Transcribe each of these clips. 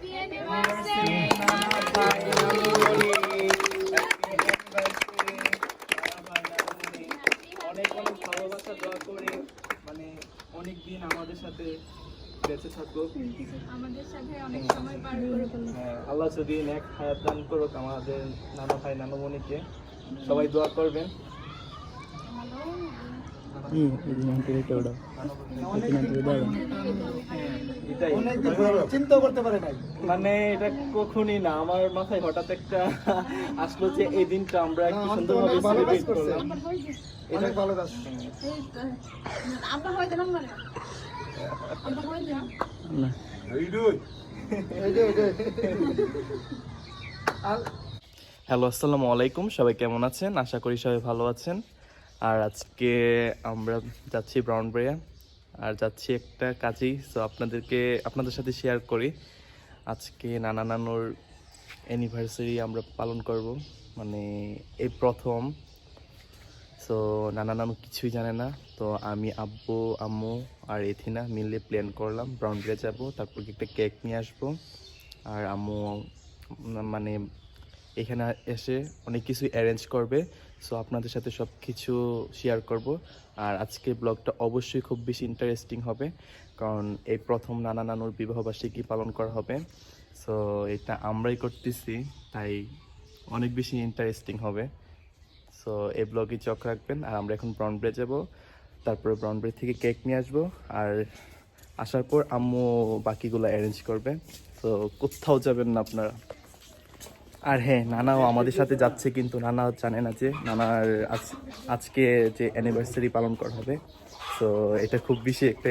অনেক অনেক ভালোবাসা দোয়া করে মানে অনেক দিন আমাদের সাথে বেঁচে থাকো, আমাদের সাথে অনেক সময় পার করে ফেলো। আল্লাহ যদি নেক হায়াত দান করুক আমাদের নানা ভাই নানুমণিকে। সবাই দোয়া করবেন। চিন্তা করতে পারে নাই, মানে এটা কখনই না, আমার মাথায় হঠাৎ একটা আসলো যে এই দিনটা আমরা একটু সুন্দরভাবে সেলিব্রেট করলাম। অনেক ভালো কাজ। আমরা হয়তো না মানে আমরা হয়তো না হ্যালো, আসসালামু আলাইকুম। সবাই কেমন আছেন? আশা করি সবাই ভালো আছেন। আর আজকে আমরা যাচ্ছি ব্রাউনবাড়িয়া, আর যাচ্ছি একটা কাজেই। সো আপনাদের সাথে শেয়ার করি। আজকে নানা নানুর অ্যানিভার্সারি আমরা পালন করব, মানে এই প্রথম। সো নানা নানু কিছুই জানে না, তো আমি আব্বু আম্মু আর এথিনা মিলে প্ল্যান করলাম ব্রাউনবাড়িয়া যাব, তারপর একটা কেক নিয়ে আসবো। আর আম্মু মানে এখানে এসে অনেক কিছু অ্যারেঞ্জ করবে। সো আপনাদের সাথে সব কিছু শেয়ার করব। আর আজকের ব্লগটা অবশ্যই খুব বেশি ইন্টারেস্টিং হবে, কারণ এই প্রথম নানা নানুর বিবাহবার্ষিকী পালন করা হবে। সো এটা আমরাই করতেছি, তাই অনেক বেশি ইন্টারেস্টিং হবে। সো এই ব্লগে চোখ রাখবেন। আর আমরা এখন ব্রাউনবাড়িয়া যাব, তারপরে ব্রাউনবাড়ি থেকে কেক নিয়ে আসবো। আর আসার পর আম্মু বাকিগুলো অ্যারেঞ্জ করবে। তো কোথাও যাবেন না আপনারা। আর হ্যাঁ, নানাও আমাদের সাথে যাচ্ছে, কিন্তু নানা জানে না যে নানার আজকে যে অ্যানিভার্সারি পালন করা হবে। তো এটা খুব বেশি একটা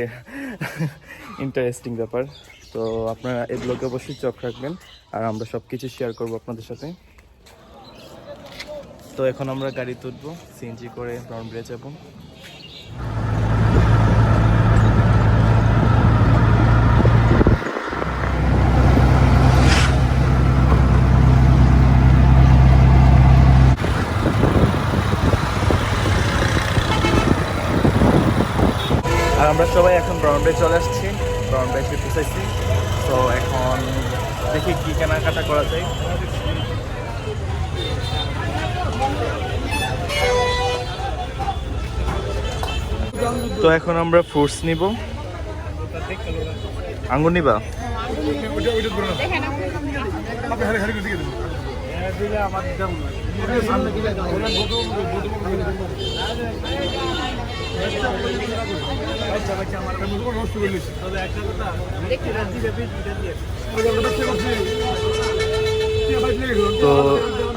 ইন্টারেস্টিং ব্যাপার। তো আপনারা এই ব্লগে অবশ্যই চোখ রাখবেন, আর আমরা সব কিছু শেয়ার করবো আপনাদের সাথে। তো এখন আমরা গাড়ি তুলবো, সিএনজি করে ব্রাউনবাড়িয়া যাবো। আর আমরা সবাই এখন ব্রাউনবাড়িয়া চলে আসছি, ব্রাউনবাড়িয়া পৌঁছাইছি। তো এখন দেখি কি কেনাকাটা করা যায়। তো এখন আমরা ফ্রুটস নিব। আঙ্গুর নিবা? তো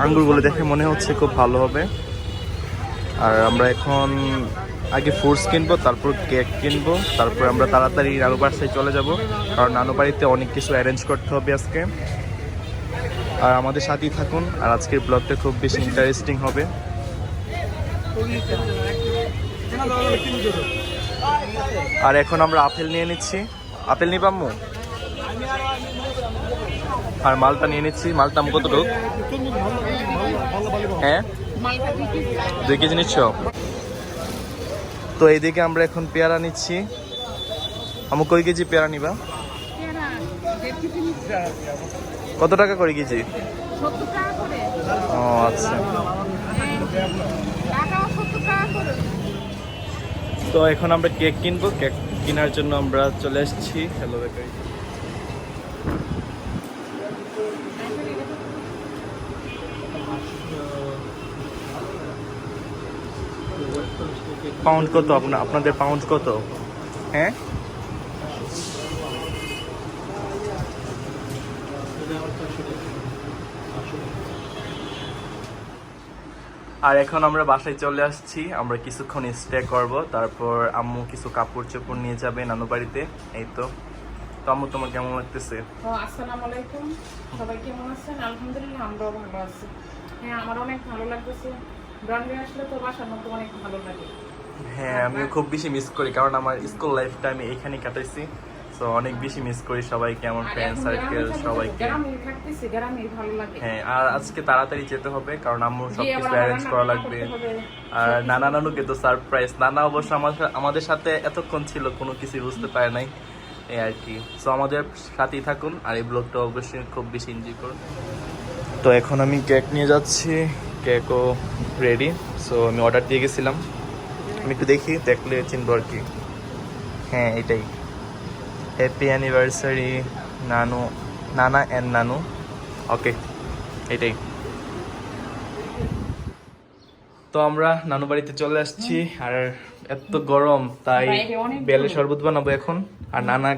আঙ্গুরগুলো দেখে মনে হচ্ছে খুব ভালো হবে। আর আমরা এখন আগে ফ্রুটস কিনবো, তারপর কেক কিনবো, তারপর আমরা তাড়াতাড়ি নানু বাসায় চলে যাব, কারণ নানু বাড়িতে অনেক কিছু অ্যারেঞ্জ করতে হবে আজকে। আর আমাদের সাথেই থাকুন, আর আজকের ব্লগটা খুব বেশি ইন্টারেস্টিং হবে। আর এখন আমরা আপেল নিয়ে নিচ্ছি। আপেল নিবা আম্মু? আর মালটা নিয়ে নিচ্ছি। মালটা আম্মু কত লোক? হ্যাঁ, 2 কেজি নিচ্ছ? তো এইদিকে আমরা এখন পেয়ারা নিচ্ছি। আম্মু কয় কেজি পেয়ারা নিবা? কত টাকা করে কেজি? 70 টাকা করে। ও আচ্ছা। তো এখন আমরা কেক কিনবো। কেক কেনার জন্য আমরা চলে এসেছি হ্যালো বেকারি। পাউন্ড কত আপনাদের? পাউন্ড কত? হ্যাঁ, আর এখন আমরা বাসায় চলে আসছি। আমরা কিছুক্ষণ স্টে করব, তারপর আম্মু কিছু কাপড় চোপড় নিয়ে যাবে নানু বাড়িতে। এই তো। তো আম্মু, তোমার কেমন লাগতেছে? আসসালামু আলাইকুম, সবাই কেমন আছেন? আলহামদুলিল্লাহ, আমরাও ভালো আছি। হ্যাঁ, আমার অনেক ভালো লাগতেছে। ব্রাউনবাড়িয়া আসলে তো বাসার মতো অনেক ভালো লাগে। হ্যাঁ, আমিও খুব বেশি মিস করি, কারণ আমার স্কুল লাইফটা আমি এখানেই কাটাইছি। সো অনেক বেশি মিস করি সবাইকে, আমার ফ্রেন্ড সার্কেল সবাইকে। হ্যাঁ, আর আজকে তাড়াতাড়ি যেতে হবে, কারণ আম্মুর সবকিছু অ্যারেঞ্জ করা লাগবে। আর নানা নানুকে তো সারপ্রাইজ। নানা অবশ্য আমাদের সাথে এতক্ষণ ছিল, কোনো কিছু বুঝতে পারে নাই। এই আর কি। সো আমাদের সাথেই থাকুন আর এই ব্লগটা অবশ্যই খুব বেশি এনজয় করুন। তো এখন আমি কেক নিয়ে যাচ্ছি, কেকও রেডি। সো আমি অর্ডার দিয়ে গেছিলাম, আমি একটু দেখি, দেখলে চিনবো আর কি। হ্যাঁ এটাই, হ্যাপি অ্যানিভার্সারি নানু, নানা অ্যান্ড নানু। ওকে এটাই। তো আমরা নানু বাড়িতে চলে আসছি, আর এত গরম তাই বাইরে অনেক বেলের শরবত বানাবো এখন। আর নানা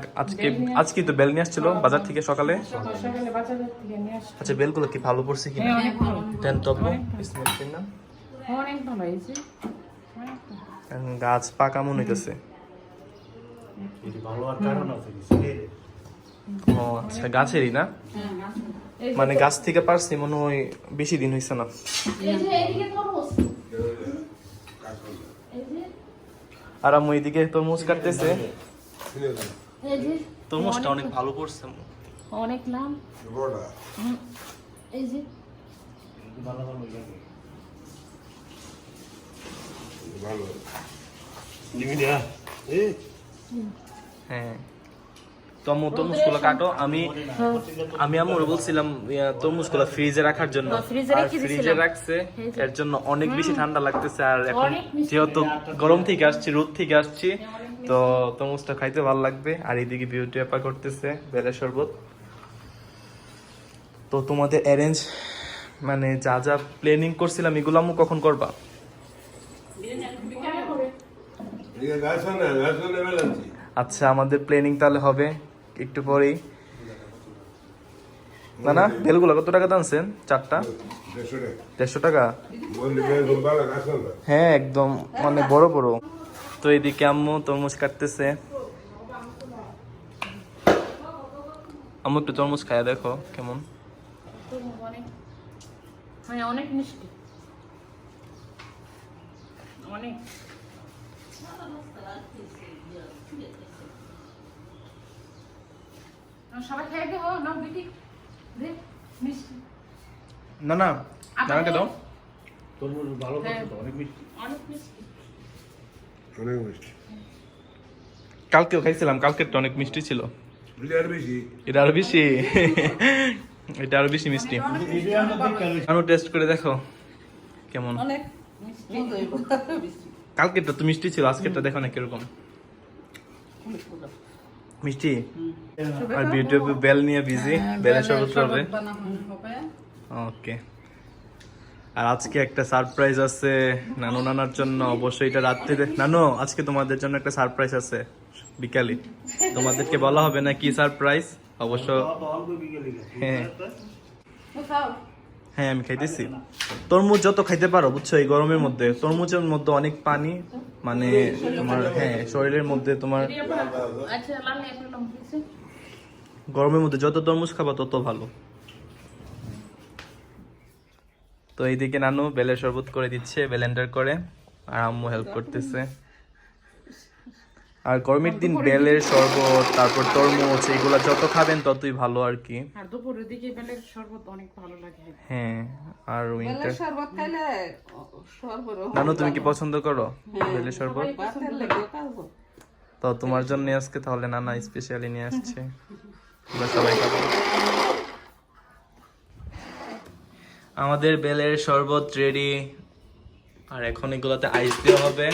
আজকে তো বেল নিয়ে আসছিল বাজার থেকে সকালে। সকালে বাজার থেকে নিয়ে আসছি। আচ্ছা বেলগুলো কি ভালো পড়ছে কিনা? হ্যাঁ, অনেক ভালো। দেন তবে অনেক ভালো হয়েছে, অনেক ভালো। গাছ পাকা মনে হইতেছে। ও আচ্ছা, গাছেরই না, মানে গাছ থেকে পারছি মনে হয় বেশি দিন হয়েছে না। আর আমি ওইদিকে তরমুজ কাটতেছে, তরমুজটা অনেক ভালো পড়ছে। অনেক নাম এই যে হ্যাঁ তরমুজগুলো কাটো। আমি আম্মুরে বলছিলাম তরমুজগুলো ফ্রিজে রাখার জন্য, আর ফ্রিজে রাখছে, এর জন্য অনেক বেশি ঠান্ডা লাগতেছে। আর এখন যেহেতু গরম থেকে আসছি, রোদ থেকে আসছি, তো তরমুজটা খাইতে ভালো লাগবে। আর এইদিকে বিউটি আপা করতেছে বেলের শরবত। তো তোমাদের অ্যারেঞ্জ মানে যা যা প্ল্যানিং করছিলাম এগুলো আম্মু কখন করবা? আচ্ছা আমাদের প্ল্যানিং তাহলে হবে একটু পরেই। না না, বেলগুলো কত টাকা দামছেন? 4টা 150 টাকা। হ্যাঁ একদম মানে বড় বড়। তো এইদিকে আম্মু তরমুজ কাটতেছে। আম্মু একটু তরমুজ খায়া দেখো কেমন। হ্যাঁ অনেক মিষ্টি, অনেক। সবাই খেয়ে দেবো না বেটি, দে মিষ্টি। না না নানাকে দাও। অনেক মিষ্টি। কালকেও খাইছিলাম, কালকেরটা অনেক মিষ্টি ছিল। এটা আরো বেশি এটা আরো বেশি মিষ্টি। আরো টেস্ট করে দেখো কেমন। কালকেরটা তো মিষ্টি ছিল, আজকেরটা দেখো না কিরকম মিষ্টি। আর বিউটি বেল নিয়ে বিজি, বেলের শরবত করবে। ওকে। আর আজকে একটা সারপ্রাইজ আছে নানু নানার জন্য, অবশ্যই এটা রাত্রিতে। নানু আজকে তোমাদের জন্য একটা সারপ্রাইজ আছে বিকালে, তোমাদেরকে বলা হবে না কি সারপ্রাইজ অবশ্য। হ্যাঁ হ্যাঁ আমি খাইতেছি। তরমুজ যত খাইতে পারো বুঝছো, এই গরমের মধ্যে তরমুজের মধ্যে অনেক পানি, মানে তোমার হ্যাঁ শরীরের মধ্যে তোমার আচ্ছা লাল নিয়ে ফেললাম, ঠিক আছে। গরমের মধ্যে যত তরমুজ খাবা তত ভালো। তো এইদিকে নানু বেলের শরবত করে দিচ্ছে ব্লেন্ডার করে, আর আম্মু হেল্প করতেছে। আর গরমের দিন বেলের শরবত তারপর তরমুজ এগুলা যত খাবেন ততই ভালো আর কি। আর দুপুরের দিকে বেলের শরবত অনেক ভালো লাগে। হ্যাঁ আর উইন্টার শরবত খাইলে সর্বরোগ। নানু তুমি কি পছন্দ করো বেলের শরবত? তো তোমার জন্য আজকে তাহলে নানা স্পেশালি নিয়ে আসছে, আমরা সবাই খাবো। আমাদের বেলের শরবত রেডি, আর এখন এগুলোতে আইস দেওয়া হবে।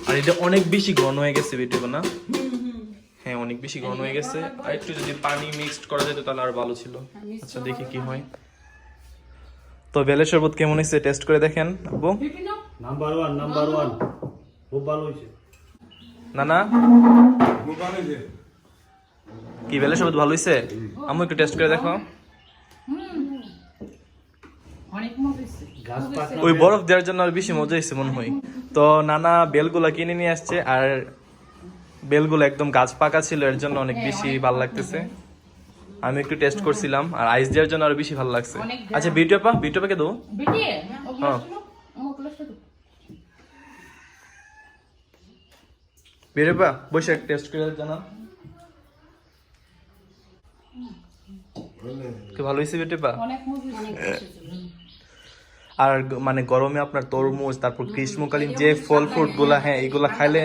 আর এটা অনেক বেশি ঘন হয়ে গেছে বেটুকো না? হ্যাঁ অনেক বেশি ঘন হয়ে গেছে, আর একটু যদি পানি মিক্সড করা যেত তাহলে আর ভালো ছিল। আচ্ছা দেখি কি হয়। তো বেলের শরবত কেমন হয়েছে টেস্ট করে দেখেন আব্বু। নাম্বার ওয়ান খুব ভালো হয়েছে। নানা কি বেলের শরবত ভালো হয়েছে? আম্মু একটু টেস্ট করে দেখো। অনেক মজা হয়েছে। ওই বরফ দেওয়ার জন্য আর বেশি মজা হয়েছে মনে হয়। তো নানা বেলগুলা কিনে নিয়ে আসছে, আর বেলগুলো একদম গাছ পাকা ছিল, এর জন্য অনেক বেশি ভালো লাগতেছে। আমি একটু টেস্ট করছিলাম, আর আইস দেওয়ার জন্য আরো বেশি ভালো লাগছে। আচ্ছা বিউটি আপাকে দাও। বেটি হ্যাঁ বিউটি আপা বসে টেস্ট করে জানা কি ভালো হয়েছে বিউটি আপা। অনেক মজা হয়েছে। আর মানে গরমে আপনার তরমুজ তারপর গ্রীষ্মকালীন যে ফল ফ্রুট গুলা, হ্যাঁ এগুলা খাইলে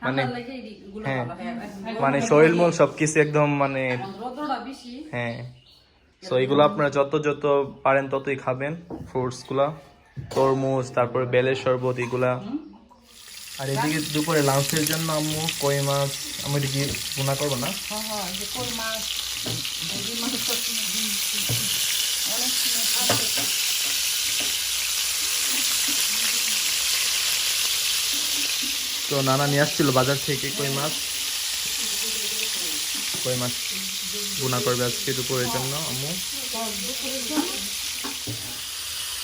মানে লাগে এইগুলো হ্যাঁ ভালো হ্যাঁ মানে শরীর মন সবকিছু একদম মানে রোদটা বেশি হ্যাঁ। সো এগুলো আপনারা যত যত পারেন ততই খাবেন, ফ্রুটস গুলা, তরমুজ, তারপরে বেলের শরবত এগুলা। আর এদিকে দুপুরে লাঞ্চের জন্য আম্মু কই মাছ, আমি এটা কি ভুনা করবো না? হ্যাঁ হ্যাঁ যে কই মাছ এই মাছ অনেক তো নানা নিয়ে আসছিল বাজার থেকে কই মাছ ভুনা করবে আজকে দুপুরের জন্য আম্মু।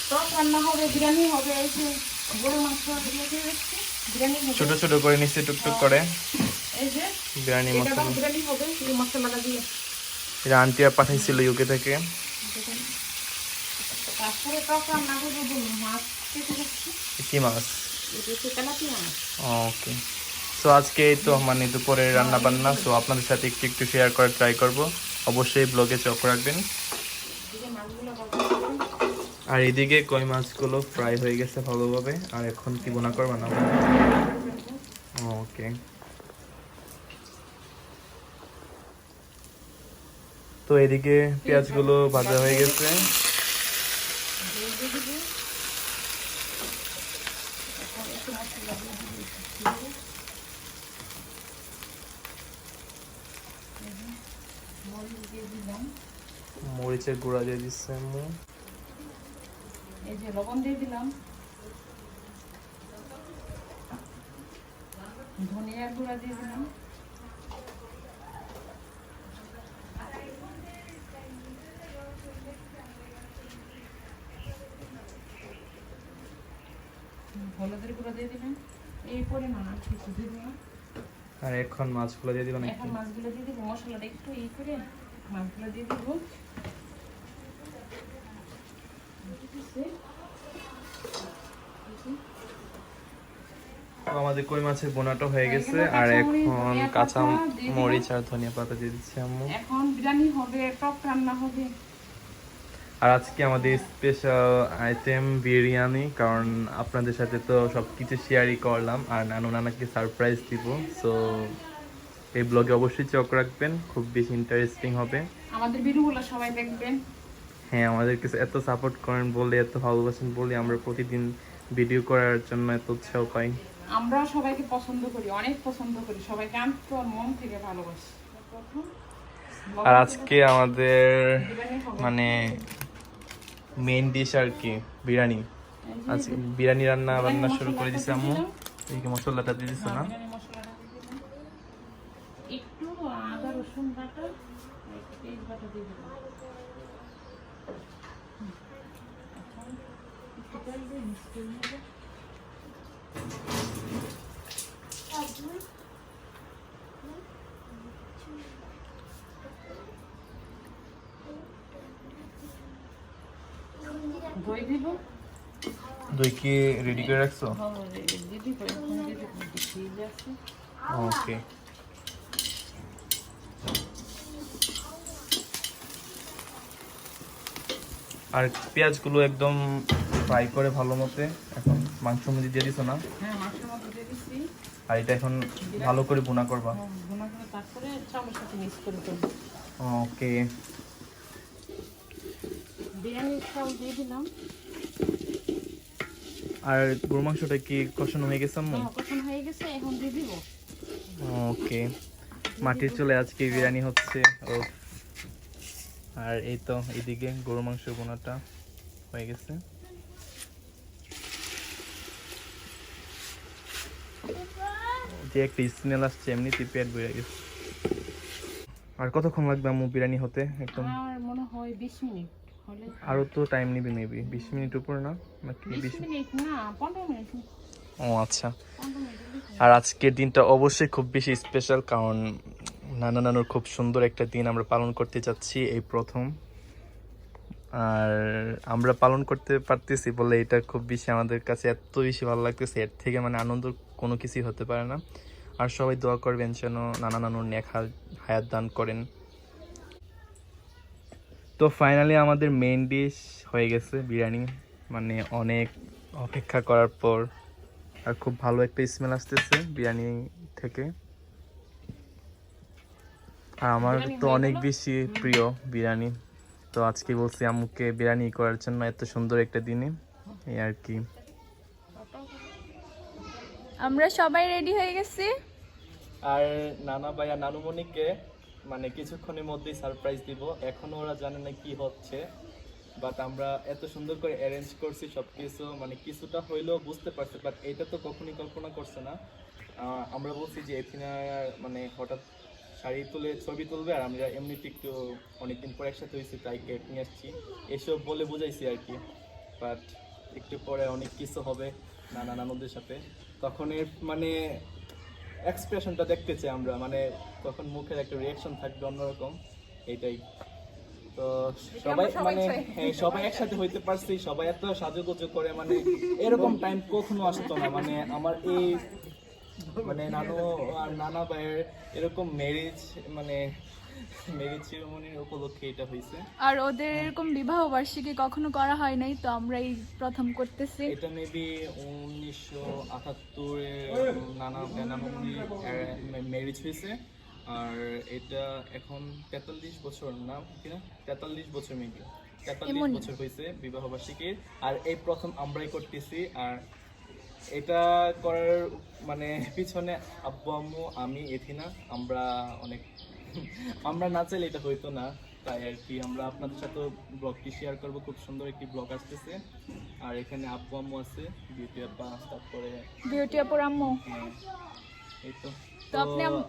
টক রান্না হবে, বিরিয়ানি হবে, এই যে গরু মাংস বিরিয়ানি হবে। ছোট ছোট করে নিচ্ছে টুকটুক করে এই যে বিরিয়ানি এটা মশলা। বিরিয়ানি হবে এই মশলাটা দিয়ে। এটা আন্টিরা পাঠাইছিল ইউকে থেকে। তারপরে টক রান্না করবো, বলুন মাছ কেটে রাখছি, কি মাছ? এটা হচ্ছে তেলাপিয়া মাছ। ওকে। সো আজকে এই তো মানে দুপুরে রান্না বান্না, সো আপনাদের সাথে একটু একটু শেয়ার করার ট্রাই করব। অবশ্যই ব্লগে চোখ রাখবেন। এদিকে মাছগুলো ভালো আর এদিকে কই মাছগুলো ফ্রাই হয়ে গেছে ভালোভাবে। আর এখন কি বোনা করবে না? ওকে। তো এদিকে পেঁয়াজগুলো ভাজা হয়ে গেছে। মরিচের গুঁড়া দিয়ে দিচ্ছে আম্মু। এই যে লবণ দিয়ে দিলাম, ধনিয়ার গুঁড়া দিয়ে দিলাম, হলুদের গুঁড়া দিয়ে দিলাম, এই পরিমাণ আর কিছু দিব না। আর এখন মাছগুলো দিয়ে দিবেন এখন মাছগুলো দিয়ে দিব, মশলাটা একটু ই করে মাছগুলো দিয়ে দিব। আমাদের কই মাছের বোনাটা হয়ে গেছে। আর এখন কাঁচা মরিচ আর ধনিয়া পাতা দিয়ে দিচ্ছি আম্মু। এখন বিরিয়ানি হবে, টক রান্না হবে। আর আজকে আমাদের স্পেশাল আইটেম বিরিয়ানি, কারণ আপনাদের সাথে তো সব কিছু শেয়ারই করলাম আর নানু নানাকে সারপ্রাইজ দিব। সো এই ব্লগে অবশ্যই চোখ রাখবেন, খুব বেশি ইন্টারেস্টিং হবে। আমাদের ভিডিওগুলো সবাই দেখবেন। হ্যাঁ, আমাদেরকে এত সাপোর্ট করেন বলে, এত ভালোবাসেন বলে আমরা প্রতিদিন ভিডিও করার জন্য এত উৎসাহ পাই। আমরা সবাইকে পছন্দ করি, অনেক পছন্দ করি, সবাইকে আন্তর মন থেকে ভালোবাসি। আর আজকে আমাদের মানে মেইন ডিশ আর কি বিরিয়ানি। আজকে বিরিয়ানি রান্না শুরু করে দিছে আম্মু। এইকে মশলাটা দিয়ে দিছে না? বিরিয়ানি মশলাটা দিয়ে দিলাম, একটু আদা রসুন বাটা, একটু পেঁয়াজ বাটা দিয়ে দিলাম। এখন একটু তেল দিয়ে মিক্স করে নেব। দই দিব, দই কি রেডি করে রাখছো? দিয়ে দিব, এখন দিয়ে দিব, ফ্রিজে আছে। ওকে। আর পেঁয়াজগুলো একদম ফ্রাই করে ভালো মতে এখন মাংসের মধ্যে দিয়ে দিছো না? হ্যাঁ, মাংসের মধ্যে দিয়ে দিচ্ছি। আর এটা এখন ভালো করে ভুনা করবা। ভুনা করে তারপরে চাউলের সাথে মিক্স করে দেব। ওকে। বিরিয়ানির চাউল দিয়ে দিলাম। আর গরু মাংসটা কি কষানো হয়ে গেছে আম্মু? কখন হয়ে গেছে, এখন দিয়ে দিব। ওকে। মাটির চুলে আজকে বিরিয়ানি হচ্ছে। ও, আর এই তো এদিকে গরু মাংসের বোনাটা হয়ে গেছে। যে একটা স্মেল আসছে এমনিতেই পেট ভরে গেছে। আর কতক্ষণ লাগবে আম্মু বিরিয়ানি হতে একদম? আমার মনে হয় 20 মিনিট হলে। আরো তো টাইম নেবে মেবি 20 মিনিট উপর না নাকি? 20 মিনিট না, 15 মিনিট। ও আচ্ছা। আর আজকের দিনটা অবশ্যই খুব বেশি স্পেশাল, কারণ নানা নানুর খুব সুন্দর একটা দিন আমরা পালন করতে যাচ্ছি এই প্রথম। আর আমরা পালন করতে পারতেছি বলে এটা খুব বেশি আমাদের কাছে এত বেশি ভালো লাগতেছে, এর থেকে মানে আনন্দ কোনো কিছুই হতে পারে না। আর সবাই দোয়া করবেন যেন নানা নানুর নেক হায়াত দান করেন। তো ফাইনালি আমাদের মেইন ডিশ হয়ে গেছে বিরিয়ানি, মানে অনেক অপেক্ষা করার পর। আর খুব ভালো একটা স্মেল আসতেছে বিরিয়ানি থেকে। আর আমার তো অনেক বেশি প্রিয় বিরিয়ানি, তো আজকে বলছি আম্মুকে বিরিয়ানি করার জন্য এত সুন্দর একটা দিনে, এই আর কি। আমরা সবাই রেডি হয়ে গেছি। আর নানা ভাইয়া নানুমণিকে মানে কিছুক্ষণের মধ্যেই সারপ্রাইজ দিব, এখনো ওরা জানে না কি হচ্ছে, বাট আমরা এত সুন্দর করে অ্যারেঞ্জ করছি সবকিছু, মানে কিছুটা হইলেও বুঝতে পারছে, বাট এটা তো কখনই কল্পনা করছে না। আমরা বলছি যে এথিনা মানে হঠাৎ শাড়ি তুলে ছবি তুলবে, আর আমরা এমনিতে একটু অনেকদিন পর একসাথে হয়েছি তাই কেক নিয়ে আসছি, এসব বলে বুঝাইছি আর কি। বাট একটু পরে অনেক কিছু হবে নানা নানুদের সাথে, তখন এর মানে এক্সপ্রেশনটা দেখতে চাই আমরা, মানে তখন মুখের একটা রিয়াকশন থাকবে অন্যরকম, এইটাই। তো সবাই মানে হ্যাঁ সবাই একসাথে হইতে পারছি, সবাই এত সাজুগুজু করে, মানে এরকম টাইম কখনো আসতো না, মানে আমার এই মানে নানু আর নানা ভাইয়ের এরকম ম্যারেজ মানে ম্যারেজ সেরেমনির উপলক্ষে এটা হয়েছে। আর ওদের এরকম বিবাহ বার্ষিকী কখনো করা হয় নাই, তো আমরা এই প্রথম করতেছি। এটা মেবি 1978-এ নানা নানুমণির ম্যারেজ হয়েছে, আর এটা এখন 43 বছর না কিনা 43 বছর মেবি 43 বছর হয়েছে বিবাহ বার্ষিকীর, আর এই প্রথম আমরাই করতেছি। আর এটা করার মানে পিছনে আব্বু আম্মু আমি এথিনা আমরা অনেক আমরা না চাইলে এটা হইতো না, তাই আর কি আমরা আপনাদের সাথে ব্লগটি শেয়ার করব, খুব সুন্দর একটি ব্লগ আসতেছে। আর এখানে আব্বু আম্মু আছে, বিউটি আপা, তারপরে বিউটি আপুর আম্মু। হ্যাঁ, এই তো। তো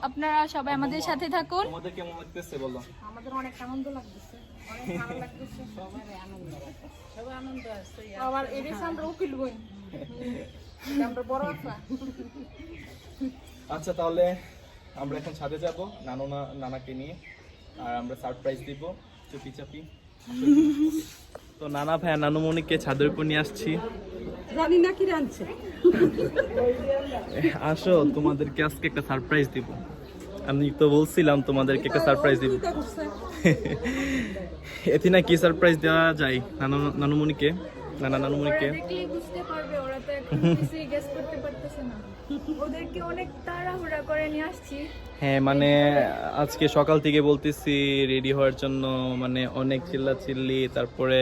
আপনারা সবাই আমাদের সাথে থাকুন। তোমাদের কেমন লাগতেছে বলো? আমাদের অনেক আনন্দ লাগতেছে, অনেক ভালো লাগতেছে, সবাই আনন্দ আছে। আবার এদিকে আমরা উকিল বই, আমরা বড় আশা। আচ্ছা তাহলে আমরা এখন ছাদে যাব নানাকে নিয়ে, আর আমরা সারপ্রাইজ দিব চুপি চাপি। তো নানা ভাইয়া নানুমণিকে ছাদের উপর নিয়ে আসছি। জানি না কি রাঁধছে। আসো তোমাদেরকে আজকে একটা সারপ্রাইজ দিব, আমি তো বলছিলাম তোমাদেরকে একটা সারপ্রাইজ দিব। এথিনা কি সারপ্রাইজ দেওয়া যায় নানুমণিকে? নানুমণিকে দেখলেই বুঝতে পারবে, ওরা তো এখন কিছুই গেস করতে পারতেছে না। ওদেরকে অনেক তাড়াহুড়া করে নিয়ে আসছি। হ্যাঁ মানে আজকে সকাল থেকে বলতেছি রেডি হওয়ার জন্য, মানে অনেক চিল্লাচিল্লি, তারপরে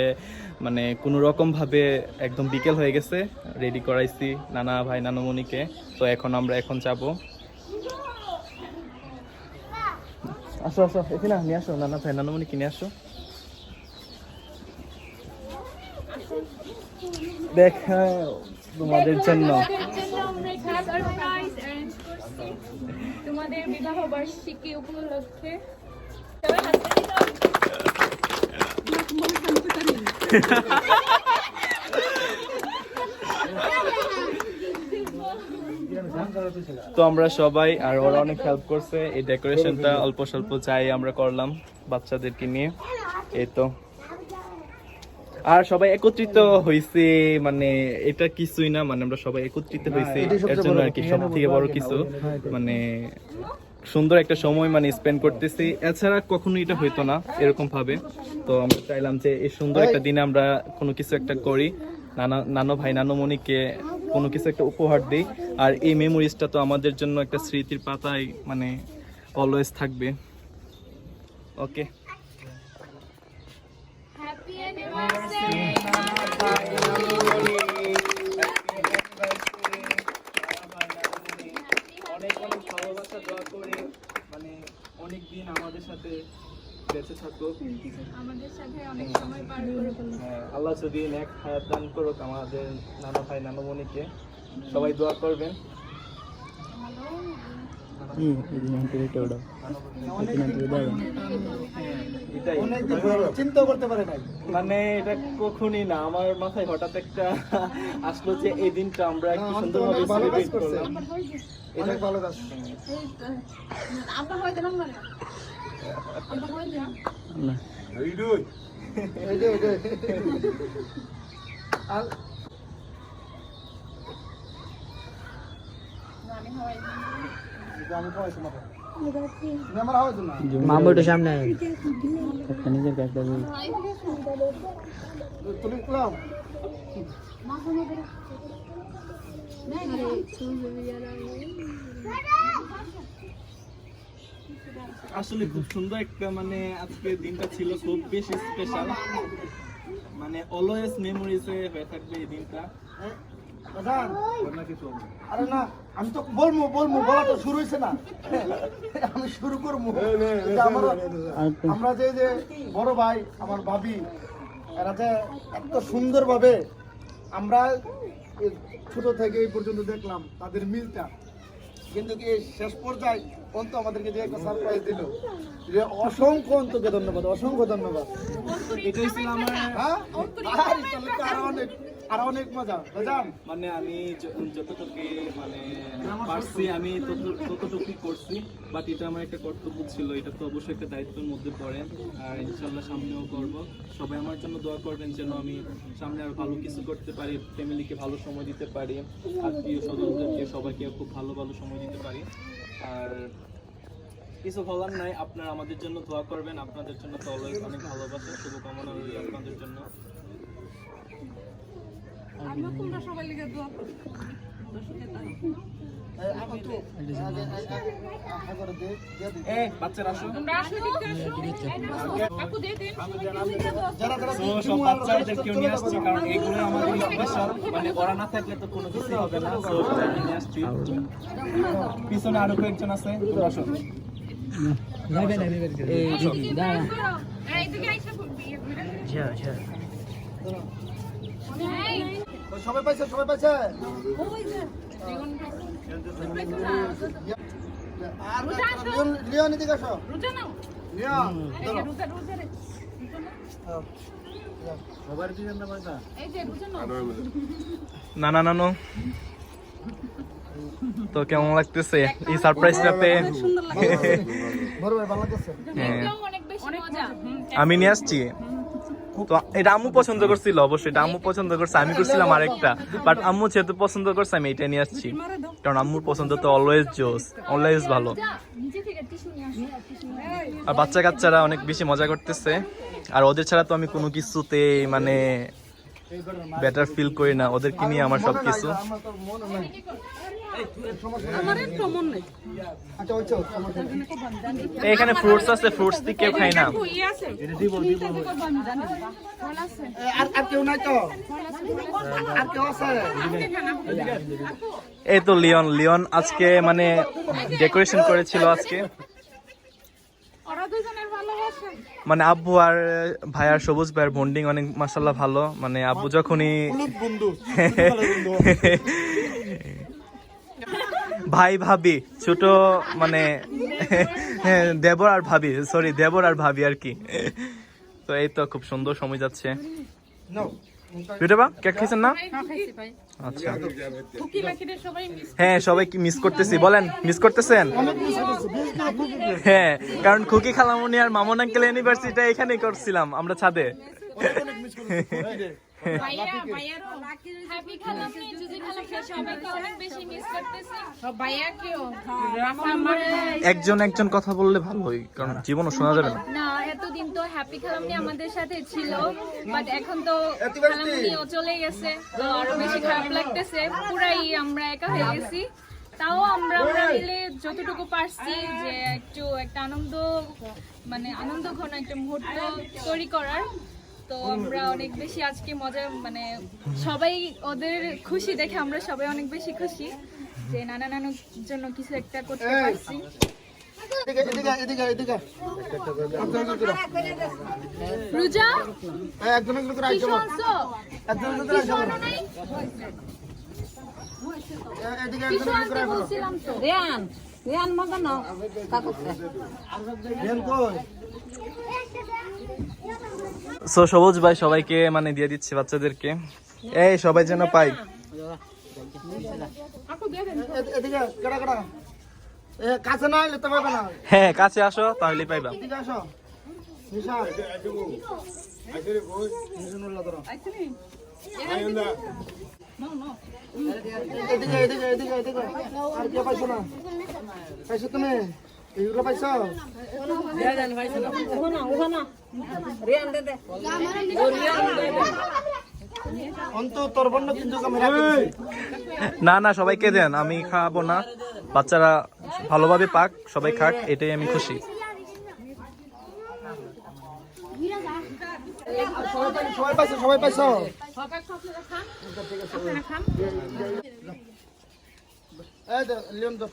মানে কোনো রকম ভাবে একদম বিকেল হয়ে গেছে, রেডি করাইছি নানা ভাই নানুমণিকে। তো এখন আমরা যাব। আসো আসো এখানে নিয়ে আসো, নানা ভাই নানুমণিকে নিয়ে আসো। দেখ তোমাদের জন্য আমরা একটা সারপ্রাইজ অ্যারেঞ্জ করছি তোমাদের বিবাহ বার্ষিকী উপলক্ষে। সবাই হাততালি দাও। তো আমরা সবাই আর ওরা অনেক হেল্প করছে, এই ডেকোরেশনটা অল্প স্বল্প চাই আমরা করলাম বাচ্চাদেরকে নিয়ে, এই তো। আর সবাই একত্রিত হয়েছে, মানে এটা কিছুই না, মানে আমরা সবাই একত্রিত হয়েছে এর জন্য আর কি, সব থেকে বড় কিছু মানে সুন্দর একটা সময় মানে স্পেন্ড করতেছি, এছাড়া কখনো এটা হইতো না এরকম ভাবে। তো আমরা চাইলাম যে এই সুন্দর একটা দিনে আমরা কোনো কিছু একটা করি, নানু ভাই নানুমণিকে কোনো কিছু একটা উপহার দিই, আর এই মেমোরিজটা তো আমাদের জন্য একটা স্মৃতির পাতায় মানে অলওয়েজ থাকবে। ওকে, হ্যাপি অ্যানিভার্সারি। অনেক অনেক ভালোবাসা দোয়া করে, মানে অনেক দিন আমাদের সাথে বেঁচে থাকো, আমাদের সাথে অনেক সময় পার করে ফেললো। হ্যাঁ, আল্লাহ যদি নেক হায়াত দান করুক আমাদের নানা ভাই নানুমণিকে, সবাই দোয়া করবেন। চিন্তা করতে পারে নাই, মানে এটা কখনই না, আমার মাথায় হঠাৎ একটা আসলো যে এই দিনটা আমরা একটু সুন্দরভাবে সেলিব্রেট করলাম। অনেক ভালো কাজ। আব্বা হয়তো নাম্বার আব্বা হয়তো এই যে আর আমি হয় আমি খাওয়াইছি মাথা। আমার হবে তো না মামু একটু সামনে তুলি ক্লাব আসলে খুব সুন্দর একটা মানে আজকে দিনটা ছিল খুব বেশি স্পেশাল, মানে অলওয়েজ মেমোরিজে হয়ে থাকবে এই দিনটা। বাজান আরে না আমি তো বলবো বলা তো শুরু হয়েছে না আমি শুরু করবো যে আমরা যে যে বড় ভাই আমার ভাবি এরা যে এত সুন্দরভাবে আমরা এই ছোট থেকে এই পর্যন্ত দেখলাম তাদের মিলটা, কিন্তু কি এই শেষ পর্যায়ে অন্ত আমাদেরকে যে একটা সারপ্রাইজ দিল, যে অসংখ্য অন্তকে ধন্যবাদ, অসংখ্য ধন্যবাদ। এটাই ছিল আমার হ্যাঁ আর তাহলে তো আরো অনেক মজা বুঝলাম। মানে আমি যতটুকু মানে পারছি আমি ততটুকুই করছি, বাট এটা আমার একটা কর্তব্য ছিল, এটা তো অবশ্যই একটা দায়িত্বের মধ্যে পড়ে। আর ইনশাল্লাহ সামনেও করব। সবাই আমার জন্য দোয়া করবেন যেন আমি সামনে আরো ভালো কিছু করতে পারি, ফ্যামিলিকে ভালো সময় দিতে পারি, আত্মীয় স্বজনদেরকে সবাইকে খুব ভালো ভালো সময় দিতে পারি। আর কিছু বলার নাই, আপনারা আমাদের জন্য দোয়া করবেন, আপনাদের জন্য তো অলওয়েজ অনেক ভালোবাসা, শুভকামনা রইল আপনাদের জন্য। আমিও তোমরা সবাই লিখে দোয়া করো। আমার তো করে দে বাচ্চারা আসো। তোমরা আসো, এদিকে আসো। আপু দিয়ে দিন। যারা যারা তো সব বাচ্চাদেরকেও নিয়ে আসছি, কারণ এগুলো আমাদের স্পেশাল, মানে ওরা না থাকলে তো কোনো কিছু হবে না। তো সবাইকে নিয়ে আসছি। পিছনে আরো কয়েকজন আছে, তোমরা আসো। এইদিকে আইসা বিয়ে করে সবাই পাইছে আর লিওন এদিকে আসো রুজা নাও। লিওন রুজা রে। এই যে রুজা নাও। নানু তো কেমন লাগতেছে এই সারপ্রাইজটা পেয়ে? বড় ভাই ভালো লাগছে। দেখলাম অনেক বেশি মজা। আমি নিয়ে আসছি তো, এটা আম্মু পছন্দ করছিল, অবশ্যই এটা আম্মু পছন্দ করছে, আমি করছিলাম আরেকটা, বাট আম্মু যেহেতু পছন্দ করছে আমি এটা নিয়ে আসছি, কারণ আম্মুর পছন্দ তো অলওয়েজ জোস, অলওয়েজ ভালো। নিচে থেকে টিস্যু নিয়ে আসো। আর বাচ্চা কাচ্চারা অনেক বেশি মজা করতেছে, আর ওদের ছাড়া তো আমি কোনো কিছুতে মানে বেটার ফিল করি না, ওদেরকে নিয়ে আমার সবকিছু। আমার তো মন নাই আমার একটা মন নেই। আচ্ছা ওই সমস্যা নেই। এখানে ফ্রুটস আছে, ফ্রুটস দিয়ে কেউ খায় না। আর কেউ নাই তো? আর কেউ আছে? এই তো লিওন আজকে মানে ডেকোরেশন করেছিল আজকে, ওরা দুজনের ভালোবাসা। মানে আব্বু আর ভাইয়ার সবুজ ভাইয়ের বন্ডিং অনেক মাশাআল্লাহ ভালো, মানে আব্বু যখনই বন্ধু ভাই ভাবি ছোট মানে দেবর আর ভাবি আর কি। তো এই তো খুব সুন্দর সময় যাচ্ছে। নাও বিউটিবা কেক খাইছেন না? খাইছি ভাই। আচ্ছা কুকি বাকিরা সবাই মিস। হ্যাঁ সবাই কি মিস করতেছি, বলেন মিস করতেছেন? হ্যাঁ কারণ খুকি খালামুনি আর মামুন আঙ্কেল ইউনিভার্সিটি এখানেই করছিলাম আমরা ছাদে। ভাইয়ারও হ্যাপি খালামনি, জুজি খালামনি সবাইকে অনেক বেশি মিস করতেছি। ভাইয়াকেও আমার একজন কথা বললে ভালো হয়, কারণ জীবনও শোনা যাবে না। না এতদিন তো হ্যাপি খালামনি আমাদের সাথে ছিল, বাট এখন তো খালামনিও চলে গেছে, তো আরো বেশি খারাপ লাগতেছে, পুরাই আমরা একা হয়ে গেছি। তাও আমরা মিলে যতটুকু পারছি যে একটা আনন্দ ঘন একটা মুহূর্ত তৈরি করার, তো আমরা অনেক বেশি আজকে মজা, মানে সবাই ওদের খুশি দেখে আমরা সবাই অনেক বেশি খুশি যে নানুর জন্য কিছু একটা করতে পারছি। রুজা একজন করে কিছু আনছো? কিছু আনো নাই? কিছু আনতে বলছিলাম তো। রিয়ান মজা নাও কাকুতে। সো সবুজ ভাই সবাইকে মানে দিয়ে দিচ্ছে বাচ্চাদেরকে, এই সবাই যেন পাই। এদিকে কেডা কেডা কাছে না এলে তো পাবে না। হ্যাঁ কাছে আসো তাহলে পাইবা। এদিকে আসো নিশা এদিকে আর কে পাইছো না? পাইছো তুমি? এইগুলো পাইছো? অন্তু তোর বন্য কিন্তু আমি রাখি। না না, সবাইকে দেন, আমি খাবো না। বাচ্চারা ভালোভাবে পাক, সবাই খাক, এটাই আমি খুশি। সবাই পাইছো, সবাই পাইছো? এই তো লিওন তো,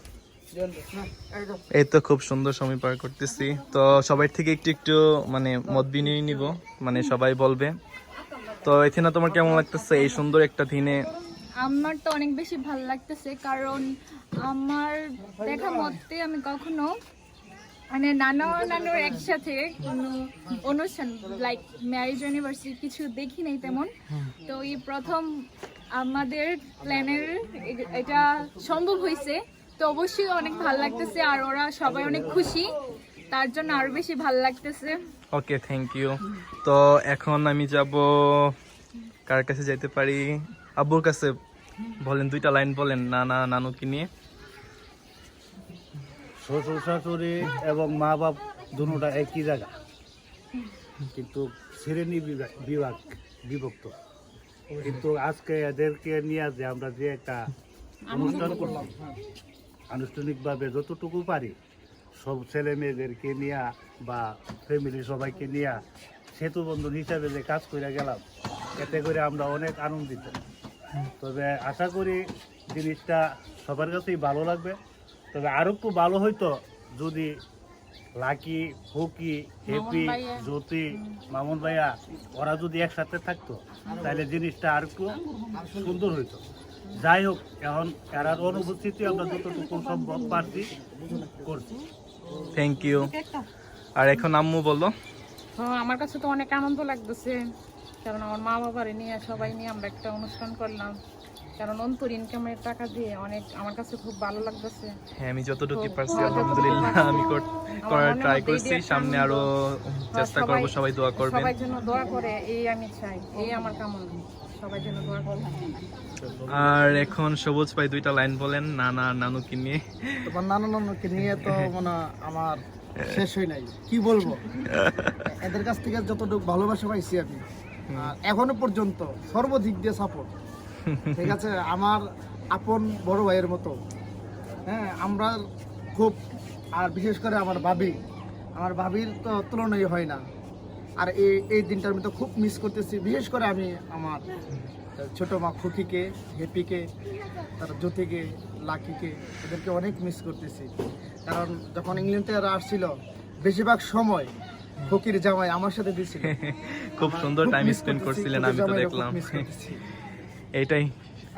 লিওন তো, না, এই তো। এই তো খুব সুন্দর সময় পার করতেছি। তো সবাই থেকে একটু একটু মানে মত বিনিয়ে নিব, মানে সবাই বলবে। তো এখানে তোমার কেমন লাগতেছে এই সুন্দর একটা দিনে? আমার তো অনেক বেশি ভালো লাগতেছে, কারণ আমার দেখা মতে আমি কখনো মানে নানুর একসাথে কোনো অনুষ্ঠান লাইক ম্যারেজ অ্যানিভার্সারি কিছু দেখি নাই তেমন। তো এই প্রথম আমাদের প্ল্যানের এটা সম্ভব হয়েছে, তো অবশ্যই অনেক ভালো লাগতেছে। আর ওরা সবাই অনেক খুশি, তার জন্য আরো বেশি ভালো লাগতেছে। ওকে, থ্যাংক ইউ। তো এখন আমি যাব, কার কাছে যাইতে পারি? আব্বুর কাছে। বলেন, দুইটা লাইন বলেন নানা নানুকে নিয়ে। শ্বশুর শাশুড়ি এবং মা বাপ দুটোটা একই জায়গা, কিন্তু শ্রেণী বিভক্ত। কিন্তু আজকে এদেরকে নিয়ে যে আমরা যে একটা অনুষ্ঠান করলাম, আনুষ্ঠানিকভাবে যতটুকু পারি সব ছেলে মেয়েদেরকে নিয়ে বা ফ্যামিলির সবাইকে নিয়ে সেতু বন্ধন হিসাবে যে কাজ করে গেলাম, এতে করে আমরা অনেক আনন্দিত। তবে আশা করি জিনিসটা সবার কাছেই ভালো লাগবে। তবে আরো একটু ভালো হইতো যদি লাকি, ফকি, হ্যাপি, জ্যোতি, মামুন ভাইয়া ওরা যদি একসাথে থাকতো, তাহলে জিনিসটা আর একটু সুন্দর হইতো। যাই হোক, এখন এরার অনুপস্থিতি আমরা যতটুকু সম্ভব পারছি করছি। Thank you. আর এখন আম্মু বলো। আমার কাছে তো অনেক আনন্দ লাগতেছে, কারণ আমার মা বাবার নিয়ে সবাই নিয়ে আমরা একটা অনুষ্ঠান করলাম। কারণ অন্তর ইনকামের টাকা দিয়ে অনেক আমার কাছে খুব ভালো লাগতেছে। হ্যাঁ, আমি যতটুকু পারছি আলহামদুলিল্লাহ আমি করার ট্রাই করছি। সামনে আরো চেষ্টা করব, সবাই দোয়া করবেন। সবাই যেন দোয়া করে, এই আমি চাই, এই আমার কামনা, সবাই যেন দোয়া করে। আর এখন সবুজ ভাই দুইটা লাইন বলেন নানা নানুকে নিয়ে। তোমার নানা নানুকে নিয়ে তো মানে আমার শেষ হয় নাই, কি বলবো। এদের কাছ থেকে যতটুকু ভালোবাসা পাইছি আমি, আর এখনো পর্যন্ত সর্বদিক দিয়ে সাপোর্ট। ঠিক আছে, আমার আপন বড় ভাইয়ের মতো। হ্যাঁ, আমরা খুব, আর বিশেষ করে আমার ভাবির তো তুলনাই হয় না। আর এই দিনটার আমি তো খুব মিস করতেছি। বিশেষ করে আমি আমার ছোট মা খুকিকে, হ্যাপিকে, তারপর জ্যোতিকে, লাকিকে, এদেরকে অনেক মিস করতেছি। কারণ যখন ইংল্যান্ড থেকে আসছিল, বেশিরভাগ সময় ফকির জামাই আমার সাথে দিয়েছিল। খুব সুন্দর টাইম স্পেন্ড করছিলেন, আমি তো দেখলাম। এইটাই,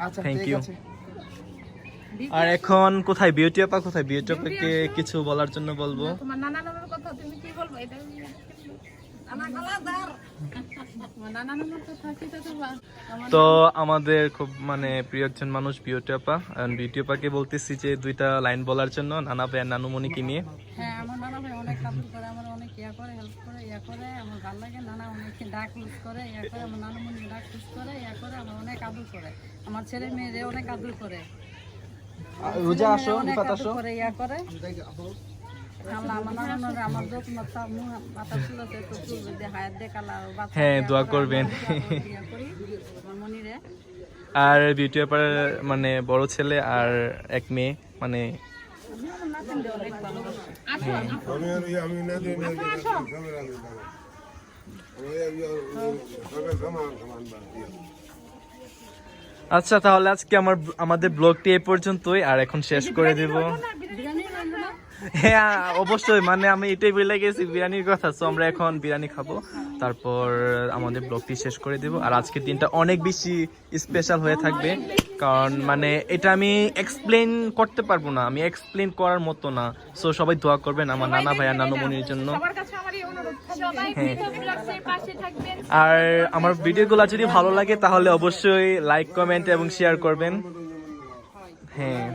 আচ্ছা, থ্যাংক ঠিক ইউ। আছে। আর এখন কোথায় বিউটি আপা? কোথায় বিউটি আপাকে কিছু বলার জন্য বলবো। তোমার নানা নানুর কথা তুমি কি বলবো? এটা তো আমাদের খুব মানে প্রিয় একজন মানুষ বিউটি আপা। বিউটি আপাকে বলতেছি যে দুইটা লাইন বলার জন্য নানা ভাই নানুমণিকে নিয়ে। হ্যাঁ, আমার নানা ভাই অনেক আদর করে, আমার অনেক হেল্প করে, আমার ভালো লাগে। নানা অনেক ডাক ইউজ করে, করে, আমার নানুমণি ডাক ইউজ করে, আমার অনেক আদর করে, আমার ছেলে মেয়েরে অনেক আদর করে। রোজা আসো, নিপাত আসো করে, করে। হ্যাঁ, দোয়া করবেন। আর বিউটি আপার মানে বড় ছেলে আর এক মেয়ে, মানে আচ্ছা, তাহলে আজকে আমাদের ব্লগটি এই পর্যন্তই, আর এখন শেষ করে দেব। হ্যাঁ, অবশ্যই, মানে আমি এটাই বলে গেছি বিরিয়ানির কথা। তো আমরা এখন বিরিয়ানি খাবো, তারপর আমাদের ব্লগটি শেষ করে দেব। আর আজকের দিনটা অনেক বেশি স্পেশাল হয়ে থাকবে, কারণ মানে এটা আমি এক্সপ্লেন করতে পারবো না, আমি এক্সপ্লেন করার মতো না। সো সবাই দোয়া করবেন আমার নানা ভাই আর নানুমণির জন্য। আর আমার ভিডিওগুলো যদি ভালো লাগে তাহলে অবশ্যই লাইক, কমেন্ট এবং শেয়ার করবেন। হ্যাঁ,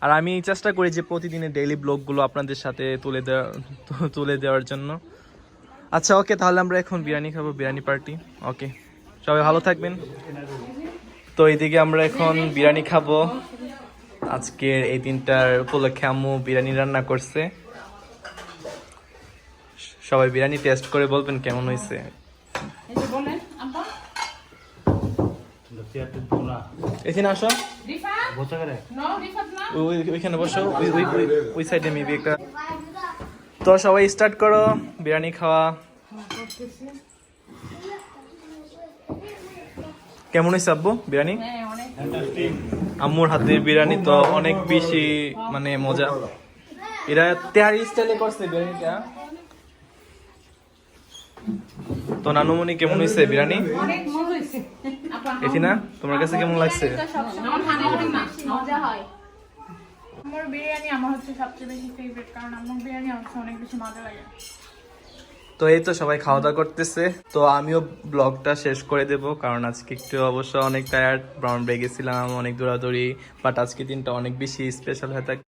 আর আমি চেষ্টা করি যে প্রতিদিনের ডেইলি ব্লগগুলো আপনাদের সাথে তুলে দেওয়ার জন্য। আচ্ছা, ওকে, তাহলে আমরা এখন বিরিয়ানি খাবো, বিরিয়ানি পার্টি। ওকে, সবাই ভালো থাকবেন। তো এইদিকে আমরা এখন বিরিয়ানি খাবো। আজকের এই দিনটার উপলক্ষে আম্মু বিরিয়ানি রান্না করছে। সবাই বিরিয়ানি টেস্ট করে বলবেন কেমন হয়েছে। এই যে বলেন আব্বা এখানে আসো, বসে গেলে নো রিফাত না ওইখানে বসো, ওই সাইডে মেবি একটা। তো সবাই স্টার্ট করো বিরিয়ানি খাওয়া। কেমন হয়েছে আব্বু বিরিয়ানি? হ্যাঁ অনেক আম্মুর হাতের বিরিয়ানি তো অনেক বেশি মানে মজা। এরা তেহারি স্টাইলে করছে বিরিয়ানিটা। তো নানুমণি কেমন হয়েছে বিরিয়ানি? অনেক মজা হয়েছে আপা এথিনা তোমার কাছে কেমন লাগছে? মজা হয়। আমার বিরিয়ানি আমার হচ্ছে সবচেয়ে বেশি ফেভারিট, কারণ আমার বিরিয়ানি আমার কাছে অনেক বেশি মজা লাগে। তো এই তো সবাই খাওয়া দাওয়া করতেছে। তো আমিও ব্লগটা শেষ করে দেব, কারণ আজকে একটু অবশ্য অনেক টায়ার্ড, ব্রাউন ব্রেক গেছিলাম, অনেক দৌড়াদৌড়ি, বাট আজকে দিনটা অনেক বেশি স্পেশাল হয়ে থাকে।